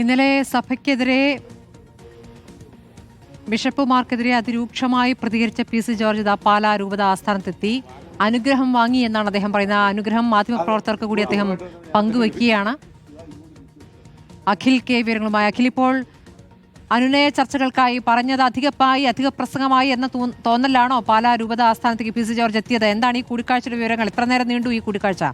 ഇന്നലെ സഭയ്ക്കെതിരെ ബിഷപ്പുമാർക്കെതിരെ അതിരൂക്ഷമായി പ്രതികരിച്ച P C George Pala രൂപത ആസ്ഥാനത്തെത്തി അനുഗ്രഹം വാങ്ങി എന്നാണ് അദ്ദേഹം പറയുന്നത്. അനുഗ്രഹം മാധ്യമപ്രവർത്തകർക്ക് കൂടി അദ്ദേഹം പങ്കുവയ്ക്കുകയാണ്. അഖിൽ കെ വിവരങ്ങളുമായി. അഖിൽ, ഇപ്പോൾ അനുനയ ചർച്ചകൾക്കായി പറഞ്ഞത് അധിക പ്രസംഗമായി എന്ന തോന്നലാണോ പാലാ രൂപത ആസ്ഥാനത്തേക്ക് പി സി ജോർജ് എത്തിയത്? എന്താണ് ഈ കൂടിക്കാഴ്ചയുടെ വിവരങ്ങൾ? എത്ര നേരം നീണ്ടു ഈ കൂടിക്കാഴ്ച?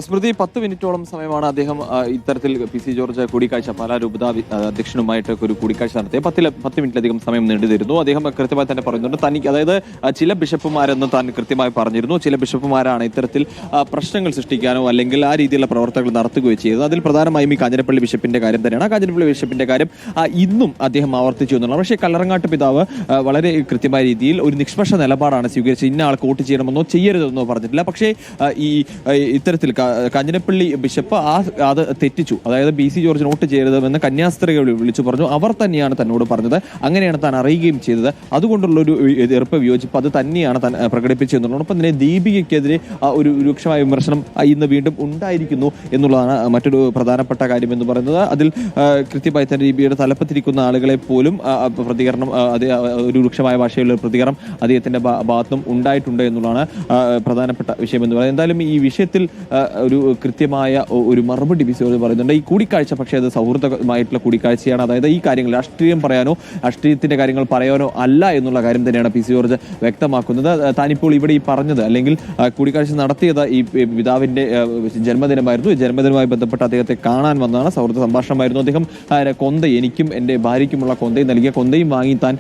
സ്മൃതി, 10 മിനിറ്റോളം സമയമാണ് അദ്ദേഹം ഇത്തരത്തിൽ പി സി ജോർജ് കൂടിക്കാഴ്ച പാലാ രൂപത അധ്യക്ഷനുമായിട്ട് ഒരു കൂടിക്കാഴ്ച നടത്തിയത്. 10 മിനിറ്റിലധികം സമയം നീണ്ടുതരുന്നു. അദ്ദേഹം കൃത്യമായി തന്നെ പറയുന്നുണ്ട്, തനിക്ക് അതായത് ചില ബിഷപ്പുമാരെന്ന് താൻ കൃത്യമായി പറഞ്ഞിരുന്നു. ചില ബിഷപ്പുമാരാണ് ഇത്തരത്തിൽ പ്രശ്നങ്ങൾ സൃഷ്ടിക്കാനോ അല്ലെങ്കിൽ ആ രീതിയിലുള്ള പ്രവർത്തനങ്ങൾ നടത്തുകയോ ചെയ്തത്. അതിൽ പ്രധാനമായും ഈ കാഞ്ഞിരപ്പള്ളി ബിഷപ്പിന്റെ കാര്യം തന്നെയാണ്. ആ കാഞ്ഞിരപ്പള്ളി ബിഷപ്പിന്റെ കാര്യം ഇന്നും അദ്ദേഹം ആവർത്തിച്ചു എന്നുള്ളതാണ്. പക്ഷേ കല്ലറങ്ങാട്ട് പിതാവ് വളരെ കൃത്യമായ രീതിയിൽ ഒരു നിഷ്പക്ഷ നിലപാടാണ് സ്വീകരിച്ചത്. ഇന്ന ആൾക്ക് വോട്ട് ചെയ്യണമെന്നോ ചെയ്യരുതെന്നോ പറഞ്ഞിട്ടില്ല. പക്ഷേ ഇത്തരത്തിൽ കാഞ്ഞിരപ്പള്ളി ബിഷപ്പ് അത് തെറ്റിച്ചു. അതായത് പി സി ജോർജിന് വോട്ട് ചെയ്യരുതെന്ന് കന്യാസ്ത്രീകൾ വിളിച്ചു പറഞ്ഞു. അവർ തന്നെയാണ് തന്നോട് പറഞ്ഞത്. അങ്ങനെയാണ് താൻ അറിയുകയും ചെയ്തത്. അതുകൊണ്ടുള്ളൊരു എതിർപ്പ് വിയോജിപ്പ് അത് തന്നെയാണ് താൻ പ്രകടിപ്പിച്ചതെന്നുള്ളതോടൊപ്പം തന്നെ ദീപികയ്ക്കെതിരെ ഒരു രൂക്ഷമായ വിമർശനം ഇന്ന് വീണ്ടും ഉണ്ടായിരിക്കുന്നു എന്നുള്ളതാണ് മറ്റൊരു പ്രധാനപ്പെട്ട കാര്യം എന്ന് പറയുന്നത്. അതിൽ കൃത്യമായി തന്നെ ദീപികയുടെ തലപ്പത്തിരിക്കുന്ന ആളുകളെ പോലും പ്രതികരണം ഒരു രൂക്ഷമായ ഭാഷയിലുള്ള പ്രതികരണം അദ്ദേഹത്തിന്റെ ഭാഗത്തും ഉണ്ടായിട്ടുണ്ട് എന്നുള്ളതാണ് പ്രധാനപ്പെട്ട വിഷയം എന്ന് പറയുന്നത്. എന്തായാലും ഈ വിഷയത്തിൽ ഒരു കൃത്യമായ ഒരു മറുപടി പി സി ജോർജ് പറയുന്നുണ്ട്. ഈ കൂടിക്കാഴ്ച പക്ഷേ അത് സൗഹൃദമായിട്ടുള്ള കൂടിക്കാഴ്ചയാണ്. അതായത് ഈ കാര്യങ്ങൾ രാഷ്ട്രീയം പറയാനോ രാഷ്ട്രീയത്തിന്റെ കാര്യങ്ങൾ പറയാനോ അല്ല എന്നുള്ള കാര്യം തന്നെയാണ് പി സി ജോർജ് വ്യക്തമാക്കുന്നത്. താനിപ്പോൾ ഇവിടെ ഈ പറഞ്ഞത് അല്ലെങ്കിൽ കൂടിക്കാഴ്ച നടത്തിയത് ഈ പിതാവിന്റെ ജന്മദിനമായിരുന്നു. ജന്മദിനവുമായി ബന്ധപ്പെട്ട് അദ്ദേഹത്തെ കാണാൻ വന്നതാണ്. സൗഹൃദ സംഭാഷണമായിരുന്നു. അദ്ദേഹം എനിക്കും എൻ്റെ ഭാര്യയ്ക്കുമുള്ള കൊന്തയും നൽകിയ കൊന്തയും വാങ്ങി താൻ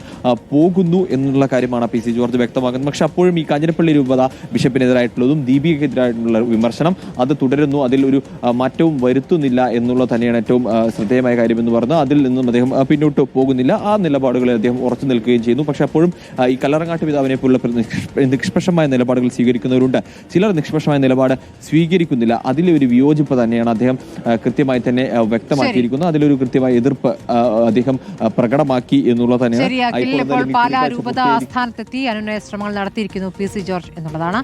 പോകുന്നു എന്നുള്ള കാര്യമാണ് പി സി ജോർജ് വ്യക്തമാക്കുന്നത്. പക്ഷെ അപ്പോഴും ഈ കാഞ്ഞിരപ്പള്ളി രൂപത ബിഷപ്പിനെതിരായിട്ടുള്ളതും ദീപികയ്ക്കെതിരായിട്ടുള്ള വിമർശനം അത് തുടരുന്നു. അതിൽ ഒരു മാറ്റവും വരുത്തുന്നില്ല എന്നുള്ളത് തന്നെയാണ് ഏറ്റവും ശ്രദ്ധേയമായ കാര്യം എന്ന് പറഞ്ഞത്. അതിൽ നിന്നും അദ്ദേഹം പിന്നോട്ട് പോകുന്നില്ല. ആ നിലപാടുകളിൽ അദ്ദേഹം ഉറച്ചു നിൽക്കുകയും ചെയ്യുന്നു. പക്ഷെ അപ്പോഴും ഈ കല്ലറങ്ങാട്ട് പിതാവിനെ പോലുള്ള നിഷ്പക്ഷമായ നിലപാടുകൾ സ്വീകരിക്കുന്നവരുണ്ട്. ചിലർ നിഷ്പക്ഷമായ നിലപാട് സ്വീകരിക്കുന്നില്ല. അതിലൊരു വിയോജിപ്പ് തന്നെയാണ് അദ്ദേഹം കൃത്യമായി തന്നെ വ്യക്തമാക്കിയിരിക്കുന്നത്. അതിലൊരു കൃത്യമായ എതിർപ്പ് അദ്ദേഹം പ്രകടമാക്കി എന്നുള്ളത് തന്നെയാണ്. പാലാ രൂപത ആസ്ഥാനത്തെത്തി അനുനയ ശ്രമങ്ങൾ നടത്തിയിരിക്കുന്നു പി സി ജോർജ് എന്നുള്ളതാണ്.